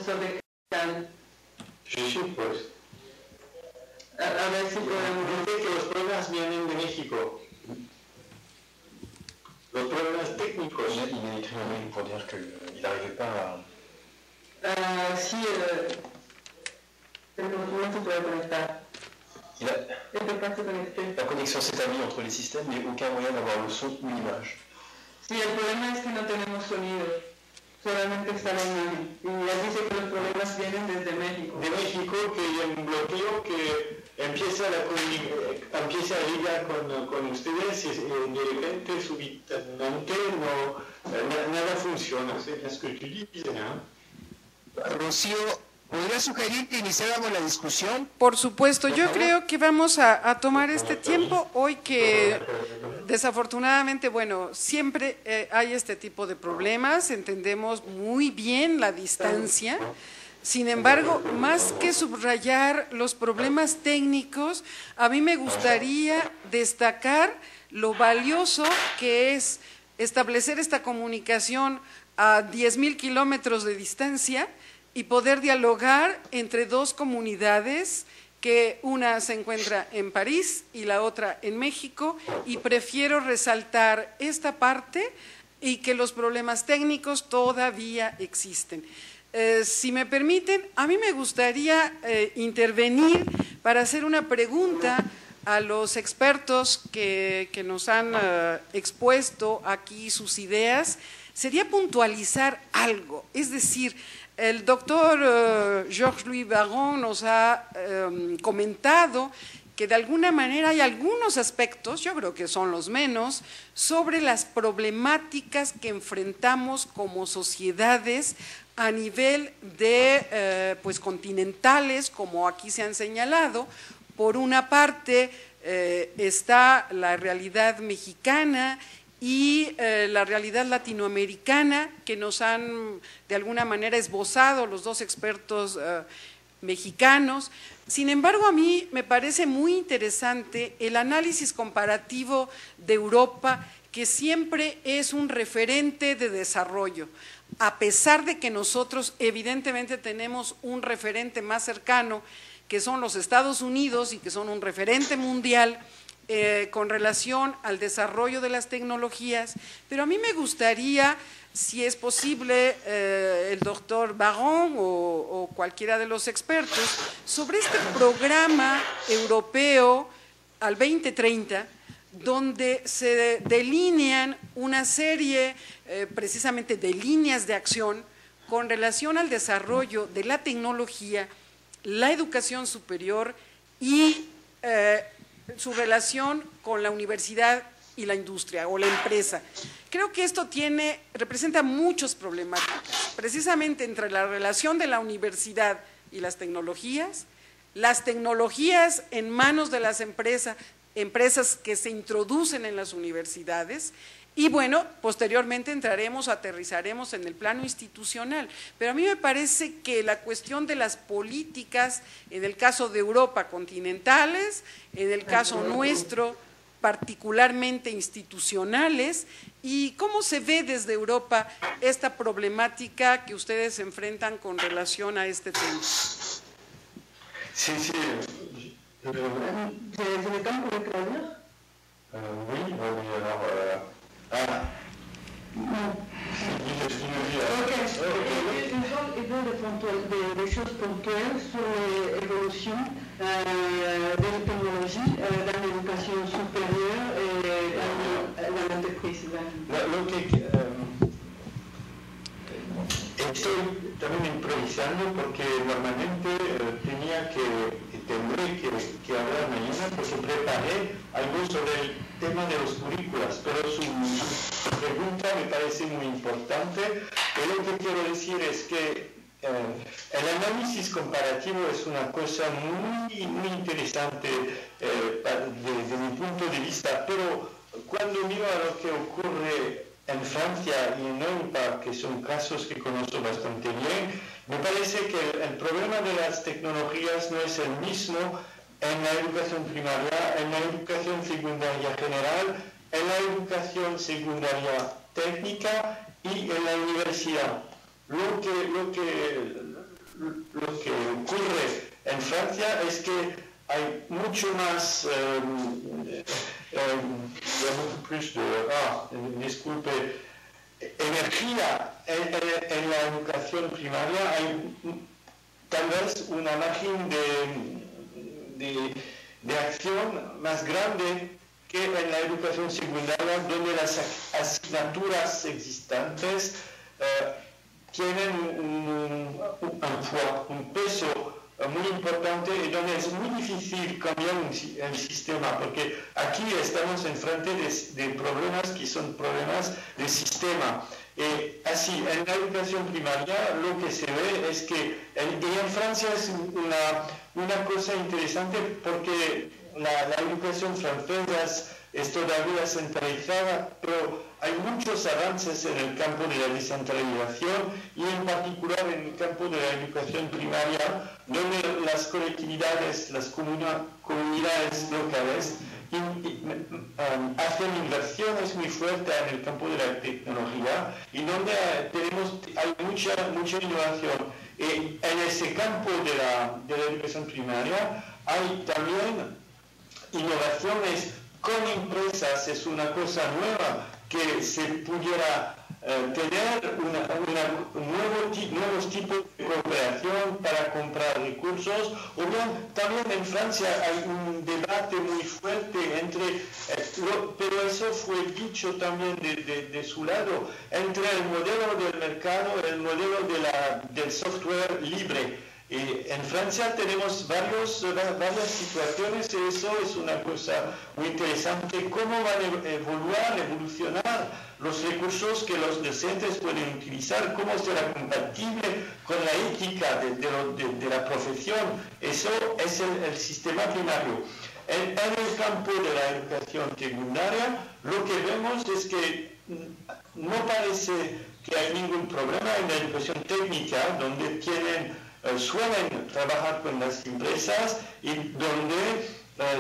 profesor de Cali. Sí, pues. A ver si podemos... Dice que los problemas vienen de México. Los problemas técnicos. Il m'a écrit un mail pour dire qu'il n'arrivait pas à... sí, el no se puede conectar. La connexion s'établit entre les systèmes, mais aucun moyen d'avoir le son ou l'image. Sí, el problema es que no tenemos sonido, solamente está la imagen. Y ya dice que los problemas vienen desde México. De México, que hay un bloqueo que empieza a ligar con ustedes y de repente, súbitamente, nada funciona. Es que tú dices, ¿no? Rocío, ¿podría sugerir que iniciáramos la discusión? Por supuesto, yo creo que vamos a tomar este tiempo hoy que desafortunadamente, bueno, siempre hay este tipo de problemas, entendemos muy bien la distancia. Sin embargo, más que subrayar los problemas técnicos, a mí me gustaría destacar lo valioso que es establecer esta comunicación a 10,000 kilómetros de distancia y poder dialogar entre dos comunidades, que una se encuentra en París y la otra en México, y prefiero resaltar esta parte y que los problemas técnicos todavía existen. Si me permiten, a mí me gustaría intervenir para hacer una pregunta a los expertos que nos han expuesto aquí sus ideas. Sería puntualizar algo, es decir, el doctor Georges-Louis Baron nos ha comentado que de alguna manera hay algunos aspectos, yo creo que son los menos, sobre las problemáticas que enfrentamos como sociedades a nivel de pues continentales, como aquí se han señalado. Por una parte está la realidad mexicana y la realidad latinoamericana, que nos han de alguna manera esbozado los dos expertos mexicanos. Sin embargo, a mí me parece muy interesante el análisis comparativo de Europa, que siempre es un referente de desarrollo, a pesar de que nosotros evidentemente tenemos un referente más cercano, que son los Estados Unidos y que son un referente mundial con relación al desarrollo de las tecnologías. Pero a mí me gustaría, si es posible, el doctor Baron o cualquiera de los expertos, sobre este programa europeo al 2030, donde se delinean una serie precisamente de líneas de acción con relación al desarrollo de la tecnología, la educación superior y su relación con la universidad y la industria o la empresa. Creo que esto representa muchas problemáticas, precisamente entre la relación de la universidad y las tecnologías en manos de las empresas que se introducen en las universidades, y bueno, posteriormente aterrizaremos en el plano institucional. Pero a mí me parece que la cuestión de las políticas, en el caso de Europa, continentales, en el caso nuestro, particularmente institucionales, y cómo se ve desde Europa esta problemática que ustedes enfrentan con relación a este tema. Sí, sí. ¿Se me cambia de Claudia? Oui, alors... Des choses ponctuelles sur l'évolution de la technologie dans l'éducation supérieure et dans l'entreprise. Estoy también improvisando porque normalmente tendré que hablar mañana, porque preparé algo sobre el tema de los currículas, pero su pregunta me parece muy importante. Y lo que quiero decir es que el análisis comparativo es una cosa muy, muy interesante desde mi punto de vista, pero cuando miro a lo que ocurre en Francia y en Europa, que son casos que conozco bastante bien, me parece que el problema de las tecnologías no es el mismo en la educación primaria, en la educación secundaria general, en la educación secundaria técnica y en la universidad. en Francia es que hay mucho más, disculpe, energía en la educación primaria. Hay tal vez una margen de acción más grande que en la educación secundaria, donde las asignaturas existentes tienen un peso muy importante y donde es muy difícil cambiar el sistema, porque aquí estamos enfrente de problemas que son problemas de sistema. Así, en la educación primaria lo que se ve es que, y en Francia es una cosa interesante porque la educación francesa es todavía centralizada, pero hay muchos avances en el campo de la descentralización y en particular en el campo de la educación primaria, donde las colectividades, las comunidades locales hacen inversiones muy fuertes en el campo de la tecnología y donde hay mucha innovación. En ese campo de la educación primaria hay también innovaciones con empresas. Es una cosa nueva que se pudiera tener nuevos tipos de cooperación para comprar recursos, o bien también en Francia hay un debate muy fuerte entre, pero eso fue dicho también de su lado, entre el modelo del mercado y el modelo del software libre. En Francia tenemos varias situaciones y eso es una cosa muy interesante. ¿Cómo van a evolucionar los recursos que los docentes pueden utilizar? ¿Cómo será compatible con la ética de la profesión? Eso es el sistema primario. En el campo de la educación secundaria, lo que vemos es que no parece que hay ningún problema en la educación técnica, donde suelen trabajar con las empresas y donde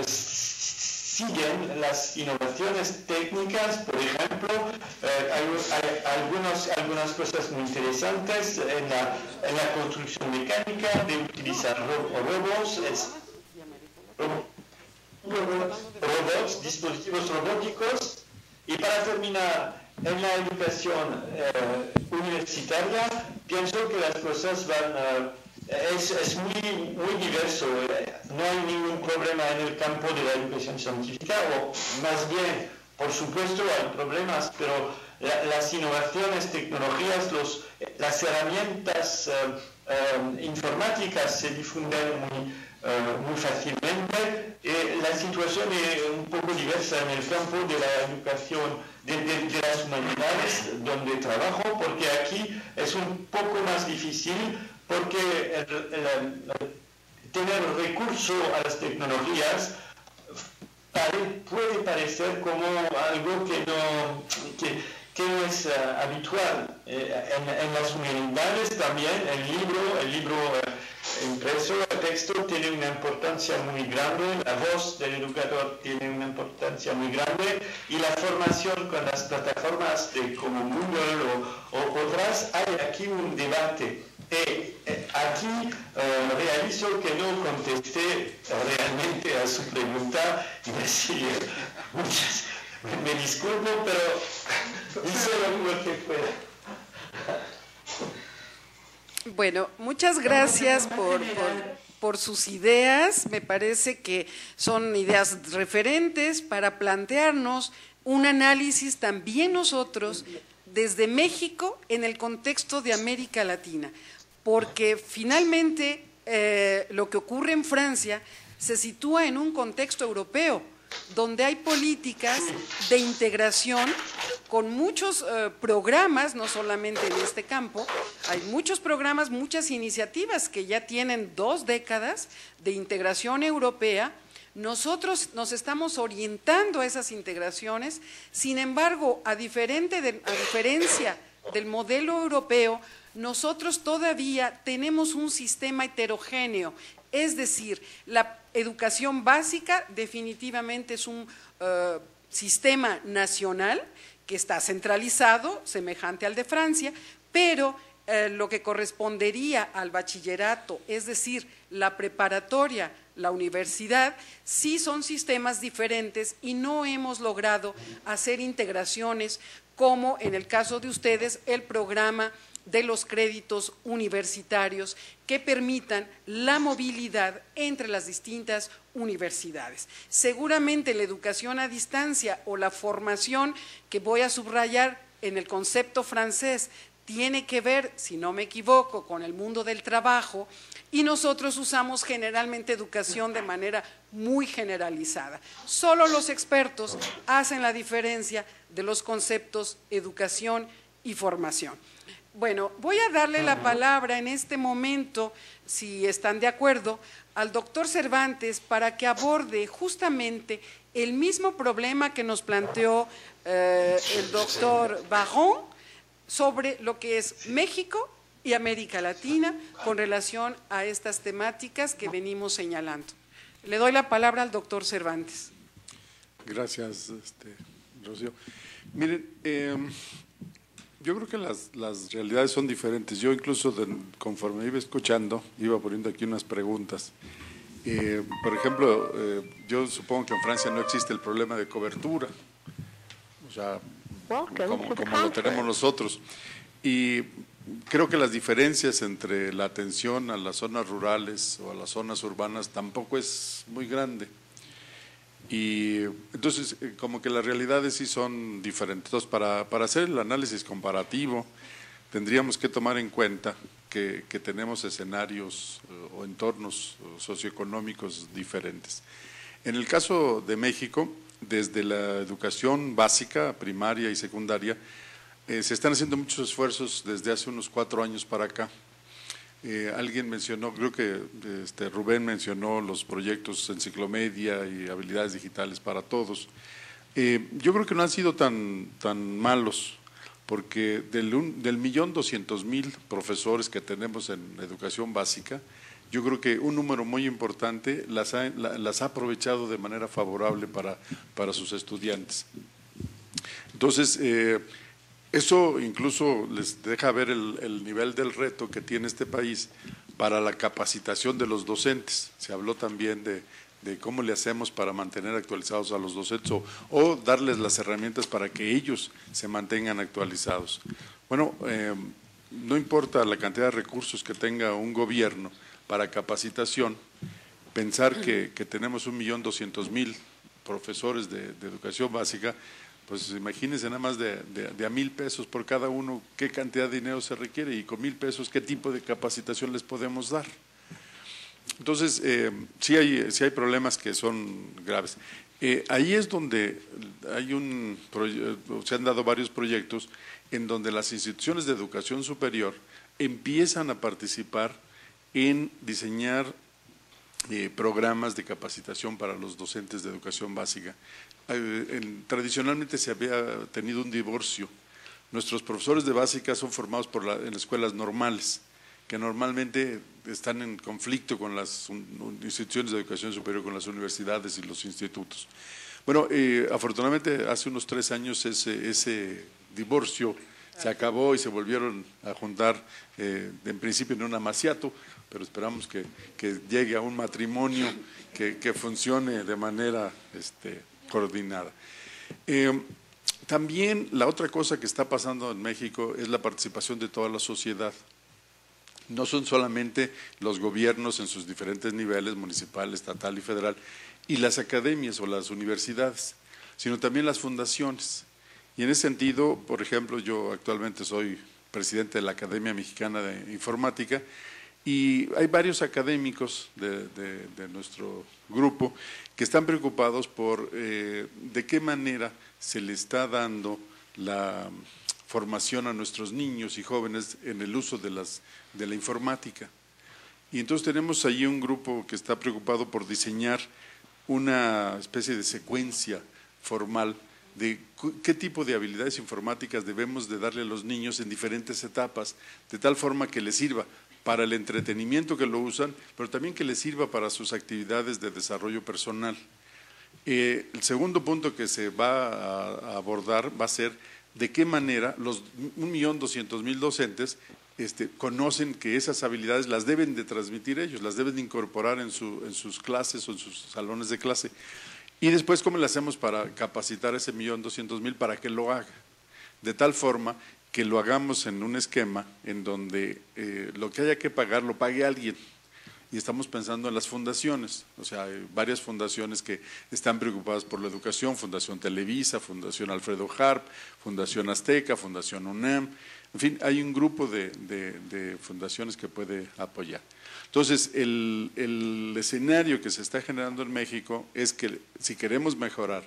siguen las innovaciones técnicas. Por ejemplo, hay algunas cosas muy interesantes en la construcción mecánica, de utilizar robots, dispositivos robóticos. Y para terminar, en la educación universitaria, pienso que las cosas es muy diverso. No hay ningún problema en el campo de la educación científica, o más bien, por supuesto, hay problemas, pero las innovaciones, tecnologías, las herramientas informáticas se difunden muy fácilmente. La situación es un poco diversa en el campo de la educación de las humanidades, donde trabajo, porque aquí es un poco más difícil, porque tener recurso a las tecnologías puede parecer como algo que no es habitual. En las humanidades también el libro impreso, el texto tiene una importancia muy grande, la voz del educador tiene una importancia muy grande, y la formación con las plataformas como Moodle o otras, hay aquí un debate. Aquí realizo que no contesté realmente a su pregunta y me disculpo, pero hice lo que pueda. Bueno, muchas gracias por sus ideas. Me parece que son ideas referentes para plantearnos un análisis también nosotros desde México en el contexto de América Latina, porque finalmente lo que ocurre en Francia se sitúa en un contexto europeo, donde hay políticas de integración con muchos programas, no solamente en este campo, hay muchos programas, muchas iniciativas que ya tienen 2 décadas de integración europea. Nosotros nos estamos orientando a esas integraciones, sin embargo, a diferencia del modelo europeo, nosotros todavía tenemos un sistema heterogéneo, es decir, la educación básica definitivamente es un sistema nacional que está centralizado, semejante al de Francia, pero lo que correspondería al bachillerato, es decir, la preparatoria, la universidad, sí son sistemas diferentes y no hemos logrado hacer integraciones como en el caso de ustedes el programa de los créditos universitarios que permitan la movilidad entre las distintas universidades. Seguramente la educación a distancia o la formación que voy a subrayar en el concepto francés tiene que ver, si no me equivoco, con el mundo del trabajo y nosotros usamos generalmente educación de manera muy generalizada. Solo los expertos hacen la diferencia de los conceptos educación y formación. Bueno, voy a darle la palabra en este momento, si están de acuerdo, al doctor Cervantes para que aborde justamente el mismo problema que nos planteó el doctor Barón sobre lo que es México y América Latina con relación a estas temáticas que venimos señalando. Le doy la palabra al doctor Cervantes. Gracias, Rocío. Miren, yo creo que las realidades son diferentes. Yo incluso conforme iba escuchando, iba poniendo aquí unas preguntas. Por ejemplo, yo supongo que en Francia no existe el problema de cobertura, o sea, como lo tenemos nosotros. Y creo que las diferencias entre la atención a las zonas rurales o a las zonas urbanas tampoco es muy grande. Y entonces, como que las realidades sí son diferentes. Entonces, para hacer el análisis comparativo, tendríamos que tomar en cuenta que tenemos escenarios o entornos socioeconómicos diferentes. En el caso de México, desde la educación básica, primaria y secundaria, se están haciendo muchos esfuerzos desde hace unos 4 años para acá. Alguien mencionó, creo que Rubén mencionó los proyectos Enciclomedia y habilidades digitales para todos. Yo creo que no han sido tan malos, porque del 1.200.000 profesores que tenemos en educación básica, yo creo que un número muy importante las ha aprovechado de manera favorable para sus estudiantes. Entonces, eso incluso les deja ver el nivel del reto que tiene este país para la capacitación de los docentes. Se habló también de cómo le hacemos para mantener actualizados a los docentes o darles las herramientas para que ellos se mantengan actualizados. Bueno, no importa la cantidad de recursos que tenga un gobierno para capacitación, pensar que tenemos 1.200.000 profesores de educación básica, pues imagínense nada más de a 1,000 pesos por cada uno, qué cantidad de dinero se requiere y con 1,000 pesos qué tipo de capacitación les podemos dar. Entonces, sí hay problemas que son graves. Ahí es donde se han dado varios proyectos en donde las instituciones de educación superior empiezan a participar en diseñar programas de capacitación para los docentes de educación básica. Tradicionalmente se había tenido un divorcio. Nuestros profesores de básica son formados en escuelas normales, que normalmente están en conflicto con las instituciones de educación superior, con las universidades y los institutos. Bueno, afortunadamente hace unos 3 años ese divorcio se acabó y se volvieron a juntar, en principio en un amaciato, pero esperamos que llegue a un matrimonio que funcione de manera coordinada. También la otra cosa que está pasando en México es la participación de toda la sociedad. No son solamente los gobiernos en sus diferentes niveles, municipal, estatal y federal, y las academias o las universidades, sino también las fundaciones. Y en ese sentido, por ejemplo, yo actualmente soy presidente de la Academia Mexicana de Informática y hay varios académicos de nuestro grupo que están preocupados por de qué manera se le está dando la formación a nuestros niños y jóvenes en el uso de la informática. Y entonces tenemos ahí un grupo que está preocupado por diseñar una especie de secuencia formal de qué tipo de habilidades informáticas debemos de darle a los niños en diferentes etapas, de tal forma que les sirva para el entretenimiento que lo usan, pero también que les sirva para sus actividades de desarrollo personal. El segundo punto que se va a abordar va a ser de qué manera los 1.200.000 docentes conocen que esas habilidades las deben de transmitir ellos, las deben de incorporar en sus clases o en sus salones de clase. Y después, ¿cómo le hacemos para capacitar a ese 1.200.000 para que lo haga? De tal forma que lo hagamos en un esquema en donde lo que haya que pagar lo pague alguien. Y estamos pensando en las fundaciones, o sea, hay varias fundaciones que están preocupadas por la educación, Fundación Televisa, Fundación Alfredo Harp, Fundación Azteca, Fundación UNAM, en fin, hay un grupo de fundaciones que puede apoyar. Entonces, el escenario que se está generando en México es que si queremos mejorar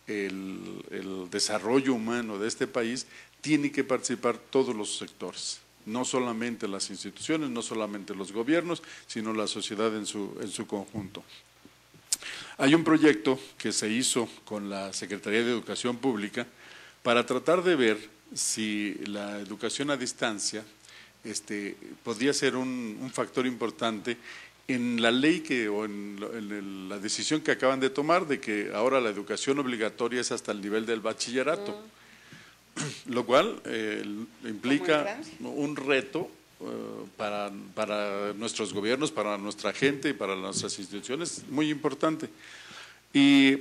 el desarrollo humano de este país, tienen que participar todos los sectores. No solamente las instituciones, no solamente los gobiernos, sino la sociedad en su conjunto. Hay un proyecto que se hizo con la Secretaría de Educación Pública para tratar de ver si la educación a distancia podría ser un factor importante en la ley o en la decisión que acaban de tomar de que ahora la educación obligatoria es hasta el nivel del bachillerato. Lo cual implica un reto para nuestros gobiernos, para nuestra gente y para nuestras instituciones muy importante. Y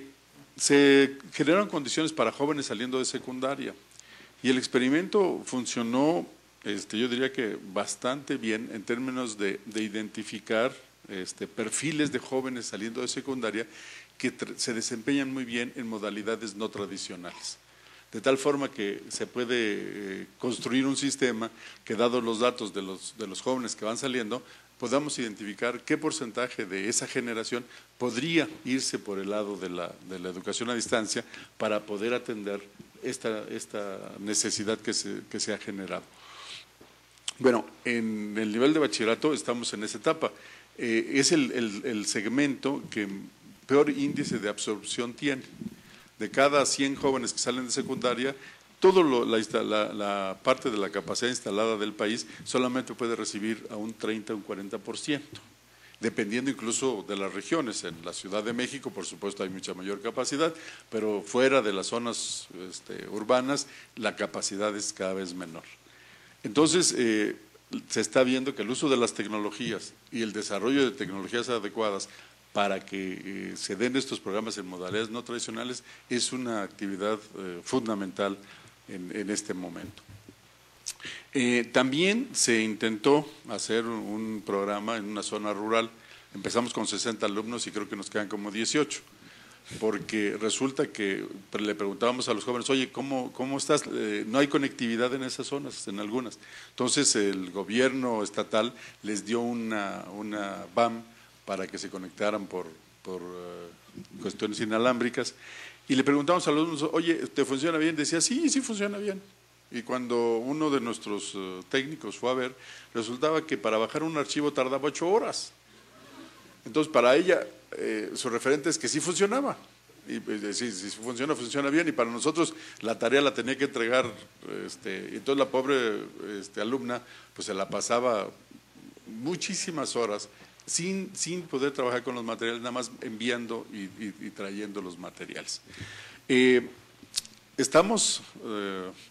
se generaron condiciones para jóvenes saliendo de secundaria y el experimento funcionó, yo diría que bastante bien en términos de identificar perfiles de jóvenes saliendo de secundaria que se desempeñan muy bien en modalidades no tradicionales. De tal forma que se puede construir un sistema que, dados los datos de los jóvenes que van saliendo, podamos identificar qué porcentaje de esa generación podría irse por el lado de la educación a distancia para poder atender esta necesidad que se ha generado. Bueno, en el nivel de bachillerato estamos en esa etapa. Es el segmento que peor índice de absorción tiene. De cada 100 jóvenes que salen de secundaria, toda la parte de la capacidad instalada del país solamente puede recibir a un 30 o un 40%, dependiendo incluso de las regiones. En la Ciudad de México, por supuesto, hay mucha mayor capacidad, pero fuera de las zonas urbanas, la capacidad es cada vez menor. Entonces, se está viendo que el uso de las tecnologías y el desarrollo de tecnologías adecuadas para que se den estos programas en modalidades no tradicionales es una actividad fundamental en este momento. También se intentó hacer un programa en una zona rural. Empezamos con 60 alumnos y creo que nos quedan como 18, porque resulta que le preguntábamos a los jóvenes, oye, ¿cómo estás? No hay conectividad en esas zonas, en algunas. Entonces el gobierno estatal les dio una BAM para que se conectaran por cuestiones inalámbricas, y le preguntamos a los alumnos, oye, ¿te funciona bien? Decía, sí funciona bien. Y cuando uno de nuestros técnicos fue a ver, resultaba que para bajar un archivo tardaba 8 horas. Entonces, para ella, su referente es que sí funcionaba. Y sí funciona bien, y para nosotros la tarea la tenía que entregar, y entonces la pobre alumna pues se la pasaba muchísimas horas sin poder trabajar con los materiales, nada más enviando y trayendo los materiales. Estamos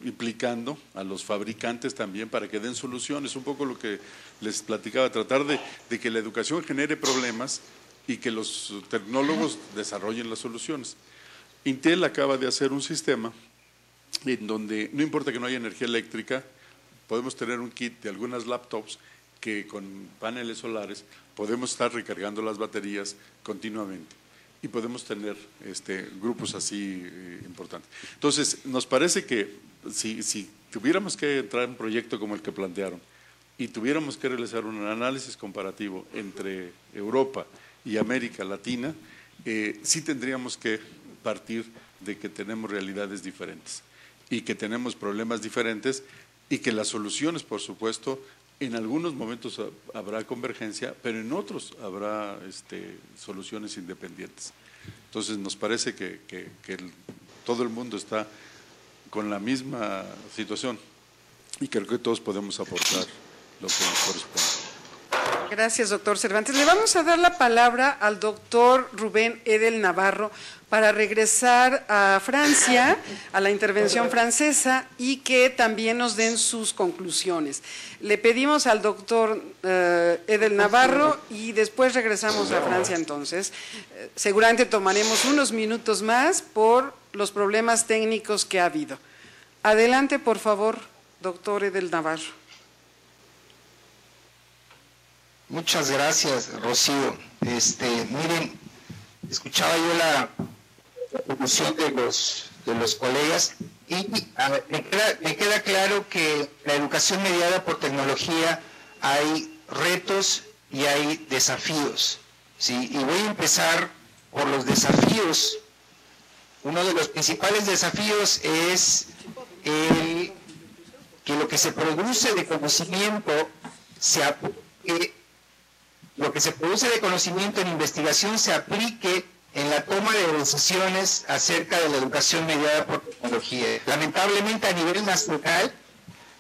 implicando a los fabricantes también para que den soluciones, un poco lo que les platicaba, tratar de que la educación genere problemas y que los tecnólogos desarrollen las soluciones. Intel acaba de hacer un sistema en donde no importa que no haya energía eléctrica, podemos tener un kit de algunas laptops que con paneles solares podemos estar recargando las baterías continuamente y podemos tener grupos así importantes. Entonces, nos parece que si tuviéramos que entrar en un proyecto como el que plantearon y tuviéramos que realizar un análisis comparativo entre Europa y América Latina, sí tendríamos que partir de que tenemos realidades diferentes y que tenemos problemas diferentes y que las soluciones, por supuesto, en algunos momentos habrá convergencia, pero en otros habrá soluciones independientes. Entonces nos parece que todo el mundo está con la misma situación y creo que todos podemos aportar lo que nos corresponde. Gracias, doctor Cervantes. Le vamos a dar la palabra al doctor Rubén Edel Navarro para regresar a Francia, a la intervención francesa, y que también nos den sus conclusiones. Le pedimos al doctor Edel Navarro y después regresamos a Francia entonces. Seguramente tomaremos unos minutos más por los problemas técnicos que ha habido. Adelante, por favor, doctor Edel Navarro. Muchas gracias, Rocío. Miren, escuchaba yo la conclusión de los colegas y me queda claro que la educación mediada por tecnología hay retos y hay desafíos, ¿sí? Y voy a empezar por los desafíos. Uno de los principales desafíos es que lo que se produce de conocimiento lo que se produce de conocimiento en investigación se aplique en la toma de decisiones acerca de la educación mediada por tecnología. Lamentablemente, a nivel nacional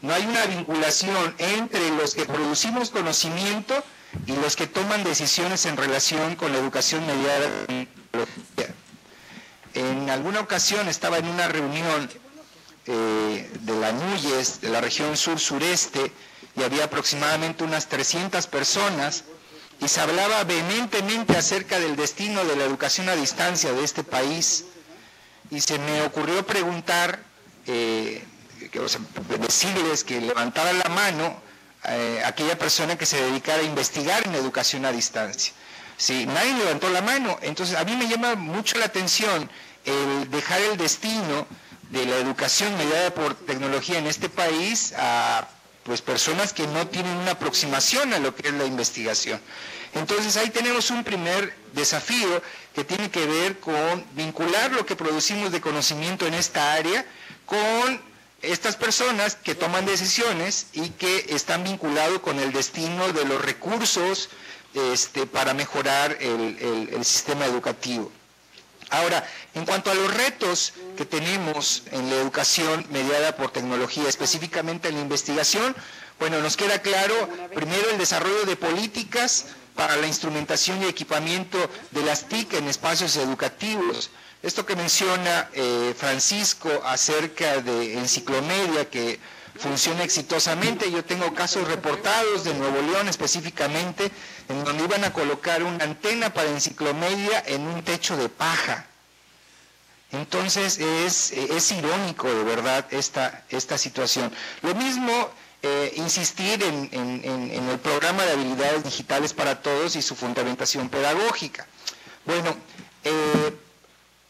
no hay una vinculación entre los que producimos conocimiento y los que toman decisiones en relación con la educación mediada por tecnología. En alguna ocasión estaba en una reunión de la NUYES, de la región sur-sureste, y había aproximadamente unas 300 personas, y se hablaba vehementemente acerca del destino de la educación a distancia de este país, y se me ocurrió preguntar, decirles que levantaran la mano aquella persona que se dedicara a investigar en educación a distancia. Sí, nadie levantó la mano. Entonces a mí me llama mucho la atención el dejar el destino de la educación mediada por tecnología en este país a pues personas que no tienen una aproximación a lo que es la investigación. Entonces ahí tenemos un primer desafío que tiene que ver con vincular lo que producimos de conocimiento en esta área con estas personas que toman decisiones y que están vinculados con el destino de los recursos para mejorar el sistema educativo. Ahora, en cuanto a los retos que tenemos en la educación mediada por tecnología, específicamente en la investigación, bueno, nos queda claro, primero, el desarrollo de políticas para la instrumentación y equipamiento de las TIC en espacios educativos. Esto que menciona Francisco acerca de Enciclomedia, que funciona exitosamente. Yo tengo casos reportados de Nuevo León específicamente, en donde iban a colocar una antena para Enciclomedia en un techo de paja. Entonces es irónico de verdad esta situación. Lo mismo, insistir en el programa de habilidades digitales para todos y su fundamentación pedagógica. Bueno,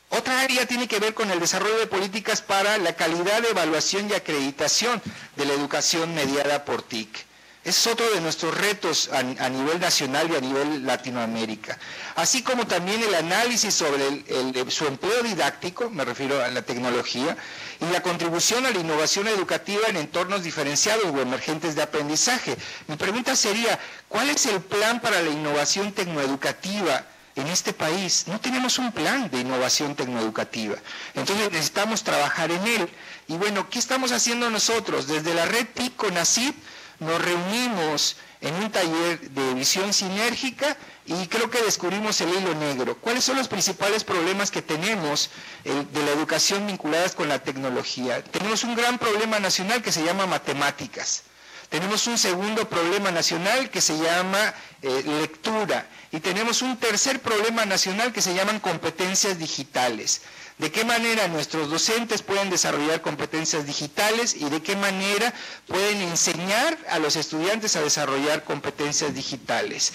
otra área tiene que ver con el desarrollo de políticas para la calidad de evaluación y acreditación de la educación mediada por TIC. Es otro de nuestros retos a nivel nacional y a nivel Latinoamérica. Así como también el análisis sobre su empleo didáctico, me refiero a la tecnología, y la contribución a la innovación educativa en entornos diferenciados o emergentes de aprendizaje. Mi pregunta sería, ¿cuál es el plan para la innovación tecnoeducativa en este país? No tenemos un plan de innovación tecnoeducativa, entonces necesitamos trabajar en él. Y bueno, ¿qué estamos haciendo nosotros? Desde la red TIC CONACYT nos reunimos en un taller de visión sinérgica y creo que descubrimos el hilo negro. ¿Cuáles son los principales problemas que tenemos de la educación vinculadas con la tecnología? Tenemos un gran problema nacional que se llama matemáticas. Tenemos un segundo problema nacional que se llama lectura. Y tenemos un tercer problema nacional que se llaman competencias digitales. ¿De qué manera nuestros docentes pueden desarrollar competencias digitales y de qué manera pueden enseñar a los estudiantes a desarrollar competencias digitales?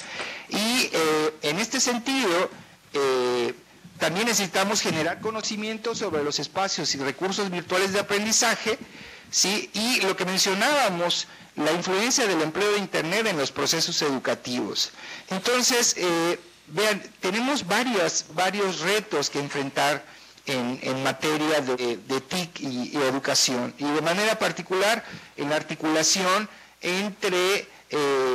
Y en este sentido, también necesitamos generar conocimiento sobre los espacios y recursos virtuales de aprendizaje, ¿sí? Y lo que mencionábamos, la influencia del empleo de Internet en los procesos educativos. Entonces, vean, tenemos varios retos que enfrentar en materia de TIC y educación, y de manera particular en la articulación entre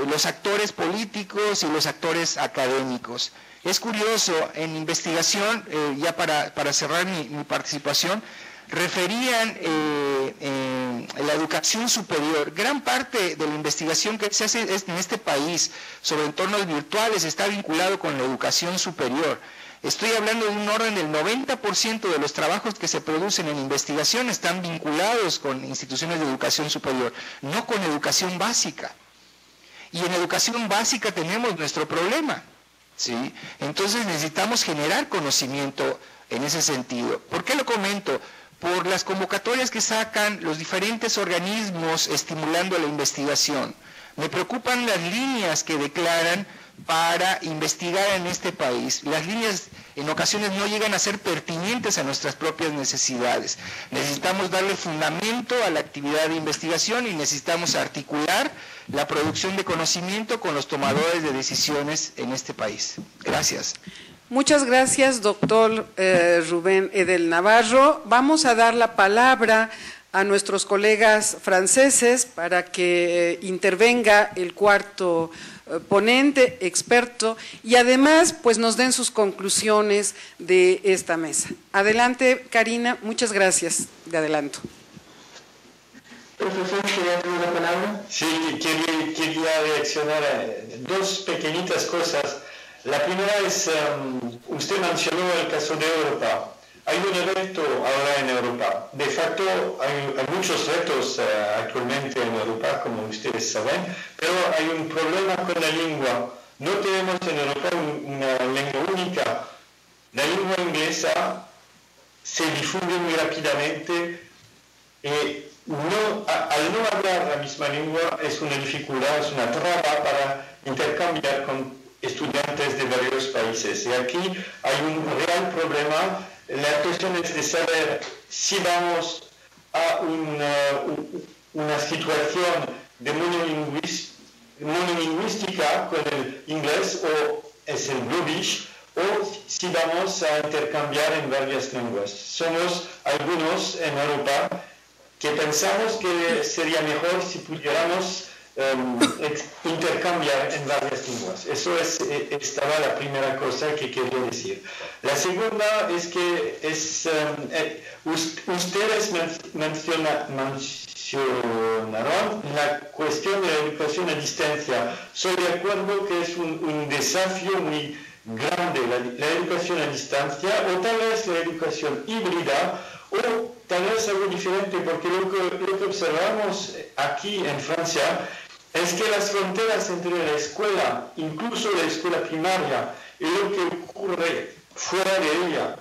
los actores políticos y los actores académicos. Es curioso, en investigación, ya para cerrar mi participación, referían la educación superior. Gran parte de la investigación que se hace en este país sobre entornos virtuales está vinculado con la educación superior. Estoy hablando de un orden del 90% de los trabajos que se producen en investigación están vinculados con instituciones de educación superior, no con educación básica. Y en educación básica tenemos nuestro problema, ¿sí? Entonces necesitamos generar conocimiento en ese sentido. ¿Por qué lo comento? Por las convocatorias que sacan los diferentes organismos estimulando la investigación. Me preocupan las líneas que declaran para investigar en este país. Las líneas en ocasiones no llegan a ser pertinentes a nuestras propias necesidades. Necesitamos darle fundamento a la actividad de investigación y necesitamos articular la producción de conocimiento con los tomadores de decisiones en este país. Gracias. Muchas gracias, doctor Rubén Edel Navarro. Vamos a dar la palabra a nuestros colegas franceses para que intervenga el cuarto ponente, experto, y además pues nos den sus conclusiones de esta mesa. Adelante, Karina, muchas gracias de adelanto. Profesor, ¿quería tomar la palabra? Sí, quería reaccionar a dos pequeñitas cosas. La primera es, usted mencionó el caso de Europa. Hay un reto ahora en Europa. De facto, hay muchos retos actualmente en Europa, como ustedes saben, pero hay un problema con la lengua. No tenemos en Europa una lengua única. La lengua inglesa se difunde muy rápidamente y al no hablar la misma lengua es una dificultad, es una traba para intercambiar con estudiantes de varios países. Y aquí hay un real problema. La cuestión es de saber si vamos a una situación de monolingüística con el inglés o es el Bluebish, o si vamos a intercambiar en varias lenguas. Somos algunos en Europa que pensamos que sería mejor si pudiéramos intercambiar en varias lenguas. Eso estaba la primera cosa que quería decir. La segunda es que ustedes mencionaron la cuestión de la educación a distancia. Soy de acuerdo que es un desafío muy grande la educación a distancia, o tal vez la educación híbrida, o tal vez algo diferente, porque lo que observamos aquí en Francia es que las fronteras entre la escuela, incluso la escuela primaria, y lo que ocurre fuera de ella,